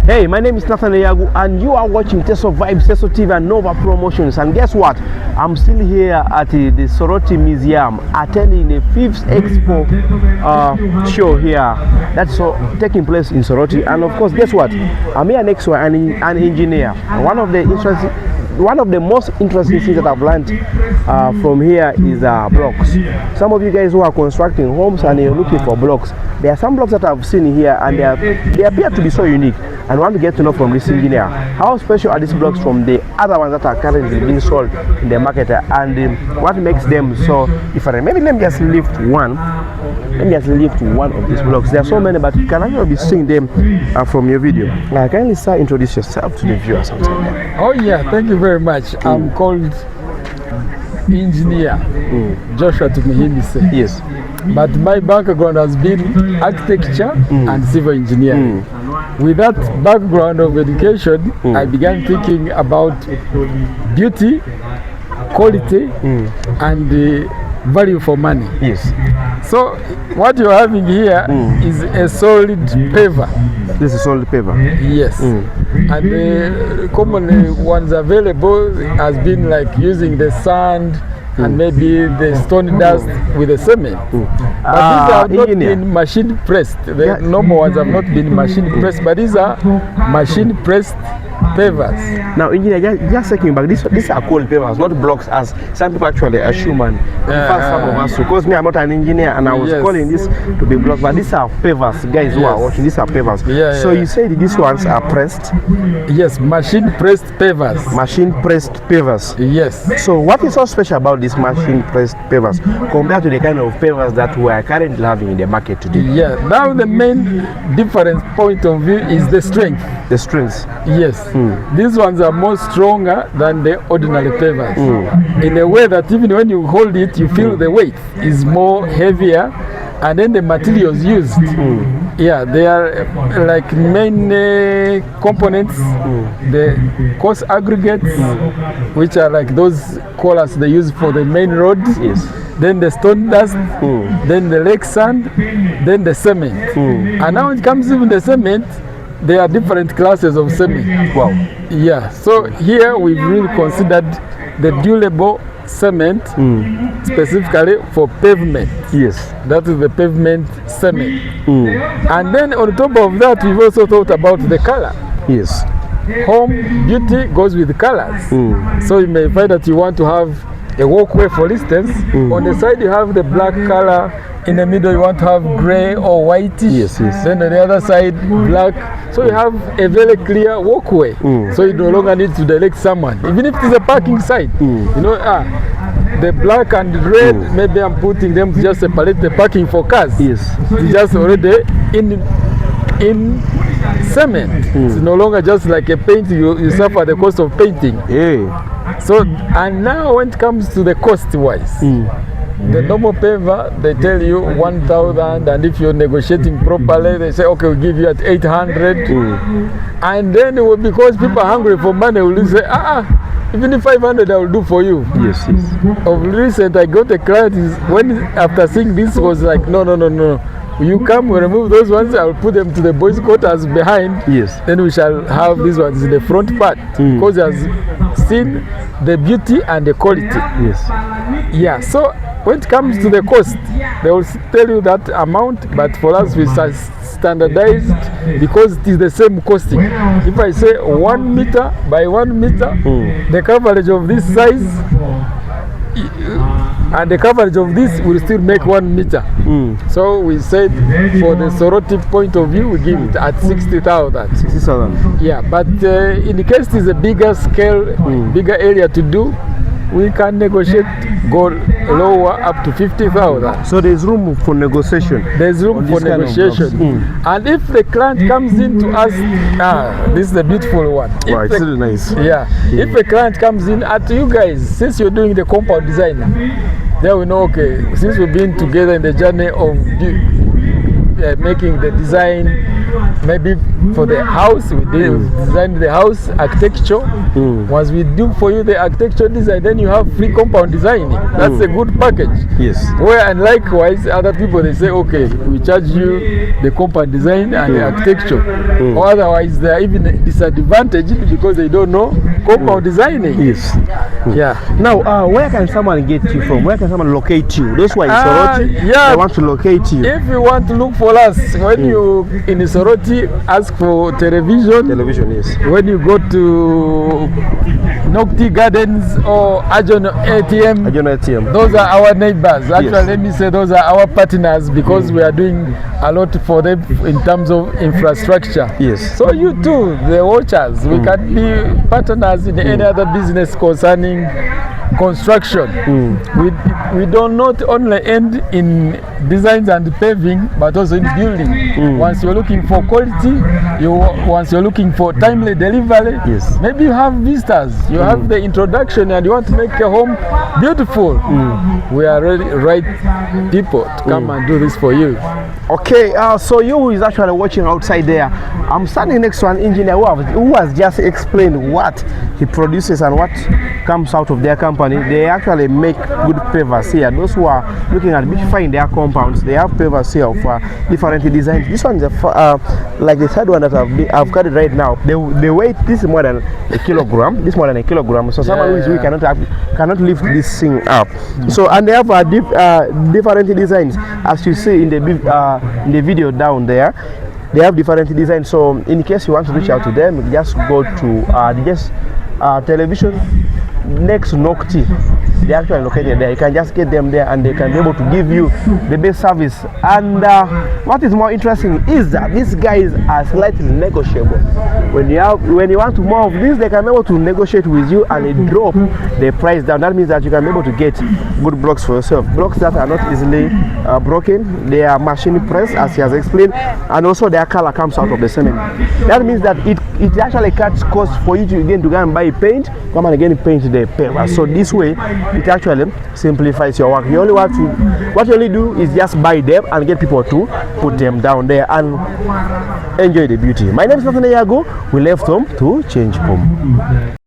Hey, my name is Nathan Eyagu and you are watching Teso Vibes, Teso TV and Nova Promotions. And guess what? I'm still here at the Soroti Museum attending the 5th Expo show here. That's taking place in Soroti. And of course, guess what? I'm here next to an engineer. And one of the most interesting things that I've learned from here is blocks. Some of you guys who are constructing homes and you're looking for blocks, there are some blocks that I've seen here and they appear to be so unique. And I want to get to know from this engineer, how special are these blocks from the other ones that are currently being sold in the market, and what makes them so different. Maybe let me just lift one. Let me just lift one of these blocks. There are so many, but you can actually be seeing them from your video. Kindly, sir, introduce yourself to the viewers. Oh yeah, thank you very much. I'm called Engineer Joshua Tumihindise. Yes. But my background has been architecture and civil engineering. With that background of education, I began thinking about beauty, quality, and value for money. Yes. So what you're having here is a solid paver. This is solid paver. Yes. And the common ones available has been like using the sand and maybe the stone dust with the cement. But these have not been machine pressed. The normal ones have not been machine pressed, but these are machine pressed pavers. Now, engineer, just checking back, these are called pavers, not blocks, as some people actually assume. And some of us, because me, I'm not an engineer, and I was calling this to be blocks, but these are pavers, guys who are watching. These are pavers. So you say that these ones are pressed? Yes, machine pressed pavers. Machine pressed pavers. Yes. So what is so special about these machine pressed pavers compared to the kind of pavers that we are currently having in the market today? Yeah. Now the main difference point of view is the strength. The strengths. Yes. These ones are more stronger than the ordinary pavers. In a way that even when you hold it, you feel the weight is more heavier, and then the materials used. Yeah, they are like main components, the coarse aggregates, which are like those collars they use for the main roads. Yes. Then the stone dust, then the lake sand, then the cement. And now it comes even the cement, there are different classes of cement. Wow. Yeah, so here we've really considered the durable cement specifically for pavement. Yes. That is the pavement cement. And then on top of that, we've also thought about the color. Yes. Home beauty goes with colors. So you may find that you want to have a walkway, for instance. On the side you have the black color, in the middle you want to have gray or whitish. Yes, yes. Then on the other side black. So you have a very clear walkway. So you no longer need to direct someone. Even if it is a parking site, you know, the black and red, maybe I'm putting them to just separate the parking for cars. Yes. It's just already in cement. It's no longer just like a paint, you suffer the cost of painting. So, and now when it comes to the cost wise, the normal paver, they tell you 1,000, and if you're negotiating properly, they say, okay, we'll give you at 800. And then because people are hungry for money, we'll say, even if 500 I will do for you. Yes, yes. Of recent, I got a client, after seeing this, was like, no. You come, we remove those ones, I will put them to the boys' quarters behind. Yes. Then we shall have these ones in the front part. Because he has seen the beauty and the quality. Yes. Yeah, so when it comes to the cost, they will tell you that amount, but for us we standardized because it is the same costing. If I say 1 meter by 1 meter, the coverage of this size and the coverage of this will still make 1 meter. So we said for the Soroti point of view, we give it at 60,000. 60,000. Yeah, but in case it is a bigger scale, bigger area to do, we can negotiate, go lower up to 50,000. So there's room for negotiation. There's room for negotiation. And if the client comes in to ask, this is a beautiful one. Wow, it's really nice. Yeah. If a client comes in at you guys, since you're doing the compound design, then we know, okay, since we've been together in the journey of making the design, maybe for the house, we design the house architecture. Once we do for you the architecture design, then you have free compound designing. That's a good package. Yes. Where and likewise, other people they say, okay, we charge you the compound design and the architecture. Or otherwise, they are even disadvantaged because they don't know compound designing. Yes. Yeah. Now, where can someone get you from? Where can someone locate you? Those who are in Soroti, yeah. they want to locate you. If you want to look for us, when you in Soroti, ask for television. Television, yes. When you go to Nocti Gardens or Ajono ATM, those are our neighbors. Actually, let me say those are our partners because we are doing a lot for them in terms of infrastructure. Yes. So you too, the watchers, we can be partners in any other business concerning construction. We do not only end in designs and paving, but also in building. Once you're looking for quality, once you're looking for timely delivery, maybe you have visitors, you have the introduction and you want to make a home beautiful. We are really right people to come and do this for you. Okay, so you who is actually watching outside there, I'm standing next to an engineer who has just explained what he produces and what comes out of their company. They actually make good pavers here. Those who are looking at beautifying their compounds, they have pavers here of different designs. This one is like the third one that I've got it right now. The weight, this is more than a kilogram. This is more than a kilogram. So someone who is weak cannot lift this thing up. So and they have different designs, as you see in the video down there. They have different designs. So in case you want to reach out to them, just go to television next to Nocti. They're actually located there. You can just get them there and they can be able to give you the best service. And what is more interesting is that these guys are slightly negotiable. When you want to more of this, they can be able to negotiate with you and they drop the price down. That means that you can be able to get good blocks for yourself. Blocks that are not easily broken. They are machine pressed, as he has explained, and also their color comes out of the cement. That means that it actually cuts costs for you to go and buy paint, come and again paint the paper. So this way, it actually simplifies your work. What you only do is just buy them and get people to put them down there and enjoy the beauty. My name is Nathan Yago. We left home to change home.